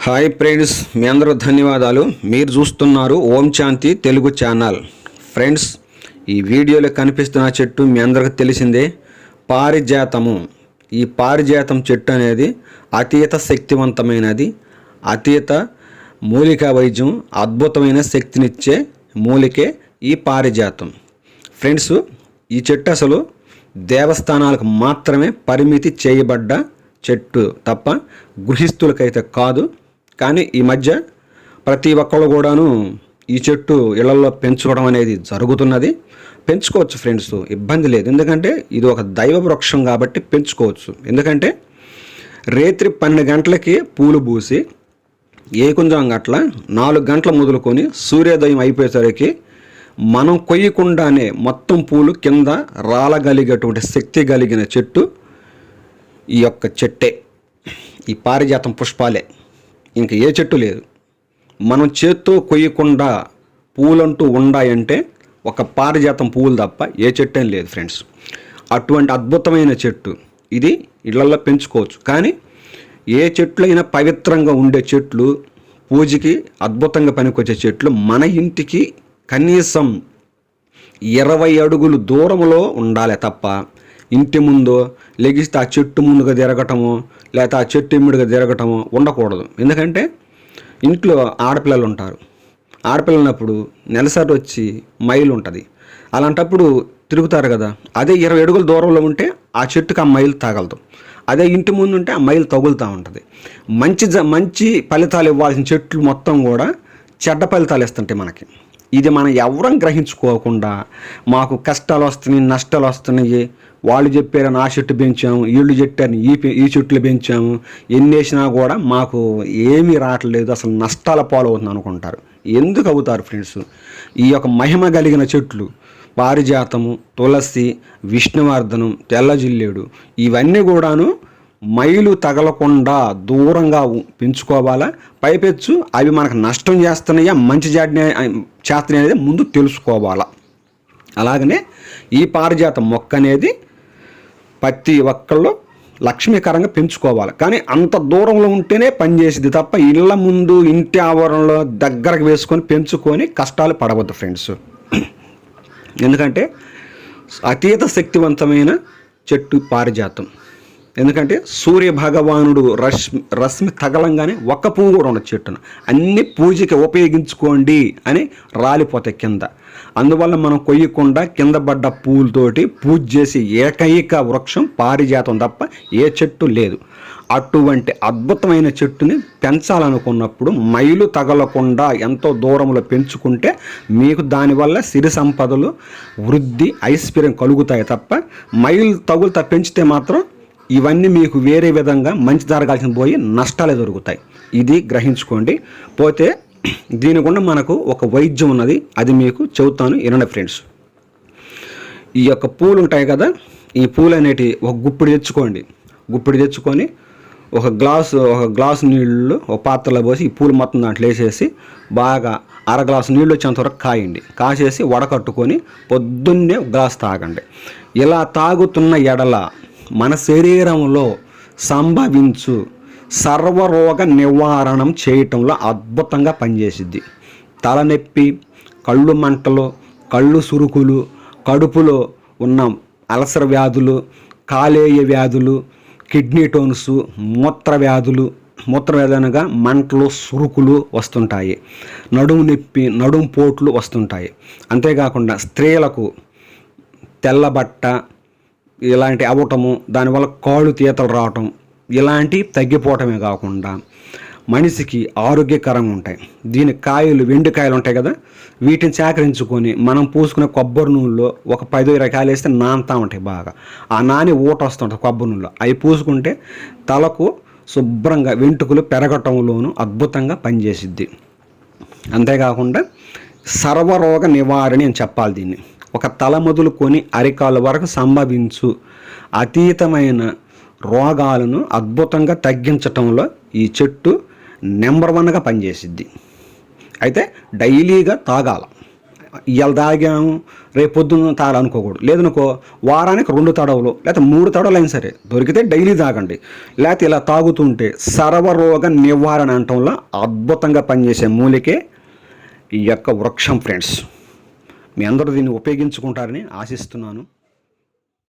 Hi friends, మీ అందరూ ధన్యవాదాలు. మీరు చూస్తున్నారు ఓం శాంతి తెలుగు ఛానల్. ఫ్రెండ్స్, ఈ వీడియోలో కనిపిస్తున్న చెట్టు మీ అందరికీ తెలిసిందే, పారిజాతము. ఈ పారిజాతం చెట్టు అనేది అతీత శక్తివంతమైనది, అతీత మూలికా వైద్యం, అద్భుతమైన శక్తినిచ్చే మూలికే ఈ పారిజాతం. ఫ్రెండ్స్, ఈ చెట్టు అసలు దేవస్థానాలకు మాత్రమే పరిమితి చేయబడ్డ చెట్టు తప్ప గృహస్థులకైతే కాదు. కానీ ఈ మధ్య ప్రతి ఒక్కళ్ళు కూడాను ఈ చెట్టు ఇళ్లలో పెంచుకోవడం అనేది జరుగుతున్నది. పెంచుకోవచ్చు ఫ్రెండ్స్, ఇబ్బంది లేదు. ఎందుకంటే ఇది ఒక దైవ వృక్షం కాబట్టి పెంచుకోవచ్చు. ఎందుకంటే రాత్రి 12 గంటలకి పూలు పూసి ఏకుంజం గట్ల 4 గంటల మొదలుకొని సూర్యోదయం అయిపోయేసరికి మనం కొయ్యకుండానే మొత్తం పూలు కింద రాలగలిగేటువంటి శక్తి కలిగిన చెట్టు ఈ యొక్క చెట్టే, ఈ పారిజాతం పుష్పాలే. ఇంక ఏ చెట్టు లేదు. మనం చేత్తో కొయ్యకుండా పూలంటూ ఉండాయంటే ఒక పారిజాతం పువ్వులు తప్ప ఏ చెట్టు ఏం లేదు ఫ్రెండ్స్. అటువంటి అద్భుతమైన చెట్టు ఇది. ఇళ్లలో పెంచుకోవచ్చు. కానీ ఏ చెట్లు అయినా పవిత్రంగా ఉండే చెట్లు, పూజకి అద్భుతంగా పనికొచ్చే చెట్లు మన ఇంటికి కనీసం 20 అడుగులు దూరంలో ఉండాలి తప్ప ఇంటి ముందో లెగిస్తే ఆ చెట్టు ముందుగా తిరగటము, లేకపోతే ఆ చెట్టు ఇమ్మిడిగా తిరగటము ఉండకూడదు. ఎందుకంటే ఇంట్లో ఆడపిల్లలు ఉంటారు. ఆడపిల్లనప్పుడు నెలసరి వచ్చి మైలు ఉంటుంది. అలాంటప్పుడు తిరుగుతారు కదా. అదే 20 అడుగుల దూరంలో ఉంటే ఆ చెట్టుకి ఆ మైలు తగలదు. అదే ఇంటి ముందు ఉంటే ఆ మైలు తగులుతూ ఉంటుంది. మంచి ఫలితాలు ఇవ్వాల్సిన చెట్లు మొత్తం కూడా చెడ్డ ఫలితాలు ఇస్తుంటాయి మనకి. ఇది మనం ఎవరం గ్రహించుకోకుండా మాకు కష్టాలు వస్తున్నాయి, నష్టాలు వస్తున్నాయి, వాళ్ళు చెప్పారని ఆ చెట్టు పెంచాము, వీళ్ళు చెప్పారని ఈ చెట్లు పెంచాము, ఎన్ని వేసినా కూడా మాకు ఏమీ రావట్లేదు, అసలు నష్టాల పాలవుతుంది అనుకుంటారు. ఎందుకు అవుతారు ఫ్రెండ్స్? ఈ యొక్క మహిమ కలిగిన చెట్లు పారిజాతము, తులసి, విష్ణువర్ధనం, తెల్లజిల్లేడు ఇవన్నీ కూడాను మైలు తగలకుండా దూరంగా పెంచుకోవాలా. పైపెచ్చు అవి మనకు నష్టం చేస్తున్నాయా మంచి చేస్తున్నాయి అనేది ముందు తెలుసుకోవాలా. అలాగనే ఈ పారిజాతం మొక్క అనేది ప్రతి ఒక్కళ్ళు లక్ష్మీకరంగా పెంచుకోవాలి. కానీ అంత దూరంలో ఉంటేనే పనిచేసేది తప్ప ఇళ్ళ ముందు ఇంటి ఆవరణలో దగ్గరకు వేసుకొని పెంచుకొని కష్టాలు పడవద్దు ఫ్రెండ్స్. ఎందుకంటే అతీత శక్తివంతమైన చెట్టు పారిజాతం. ఎందుకంటే సూర్య భగవానుడు రశ్మి తగలంగానే ఒక్క పువ్వు కూడా ఉండదు చెట్టున. అన్ని పూజకి ఉపయోగించుకోండి అని రాలిపోతాయి కింద. అందువల్ల మనం కొయ్యకుండా కింద పడ్డ పూలతోటి పూజ చేసి ఏకైక వృక్షం పారిజాతం తప్ప ఏ చెట్టు లేదు. అటువంటి అద్భుతమైన చెట్టుని పెంచాలనుకున్నప్పుడు మైలు తగలకుండా ఎంతో దూరంలో పెంచుకుంటే మీకు దానివల్ల సిరి సంపదలు, వృద్ధి, ఐశ్వర్యం కలుగుతాయి తప్ప మైలు తగులుతా పెంచితే మాత్రం ఇవన్నీ మీకు వేరే విధంగా మంచి జరగాల్సిన పోయి నష్టాలే దొరుకుతాయి. ఇది గ్రహించుకోండి. పోతే దీని గుండా మనకు ఒక వైద్యం ఉన్నది, అది మీకు చెబుతాను వినండి ఫ్రెండ్స్. ఈ యొక్క పూలు ఉంటాయి కదా, ఈ పూలు అనేటివి ఒక గుప్పిడి తెచ్చుకోండి. గుప్పిడి తెచ్చుకొని ఒక గ్లాసు నీళ్ళు ఒక పాత్రలో పోసి ఈ పూలు మొత్తం దాంట్లో వేసేసి బాగా 1/2 గ్లాసు నీళ్ళు వచ్చేంత వరకు కాయండి. కాసేసి వడకట్టుకొని పొద్దున్నే గ్లాస్ తాగండి. ఇలా తాగుతున్న ఎడల మన శరీరంలో సంభవించు సర్వరోగ నివారణం చేయటంలో అద్భుతంగా పనిచేసిద్ది. తలనొప్పి, కళ్ళు మంటలు, కళ్ళు సురుకులు, కడుపులో ఉన్న అల్సర్ వ్యాధులు, కాలేయ వ్యాధులు, కిడ్నీ టోన్స్, మూత్రవ్యాధి అనగా మంటలు, సురుకులు వస్తుంటాయి. నడుము నొప్పి, నడుము పోట్లు వస్తుంటాయి. అంతేకాకుండా స్త్రీలకు తెల్లబట్ట ఇలాంటి అవ్వటము, దానివల్ల కాళ్ళు తీతలు రావటం, ఇలాంటివి తగ్గిపోవటమే కాకుండా మనిషికి ఆరోగ్యకరంగా ఉంటాయి. దీని కాయలు, వెండికాయలు ఉంటాయి కదా, వీటిని సేకరించుకొని మనం పూసుకునే కొబ్బరి నూనెలో ఒక 10-20 కాయలు వేస్తే నానుతూ ఉంటాయి బాగా. ఆ నాని ఊట వస్తుంటుంది కొబ్బరి నూనెలో. అవి పూసుకుంటే తలకు శుభ్రంగా వెంట్రుకలు పెరగటంలోనూ అద్భుతంగా పనిచేసిద్ది. అంతేకాకుండా సర్వరోగ నివారణ అని చెప్పాలి దీన్ని. ఒక తల మొదలుకొని అరికాళ్ళ వరకు సంభవించు అతీతమైన రోగాలను అద్భుతంగా తగ్గించటంలో ఈ చెట్టు నెంబర్ 1గా పనిచేసిద్ది. అయితే డైలీగా తాగాల. ఇవాళ తాగాము రేపు పొద్దున్న తాగాలనుకోకూడదు. లేదనుకో వారానికి 2 తడవలు లేకపోతే 3 తడవలు అయినా సరే దొరికితే డైలీ తాగండి. లేకపోతే ఇలా తాగుతుంటే సర్వరోగ నివారణ అంటంలో అద్భుతంగా పనిచేసే మూలికే ఈ యొక్క వృక్షం ఫ్రెండ్స్. మీ అందరూ దీన్ని ఉపయోగించుకుంటారని ఆశిస్తున్నాను.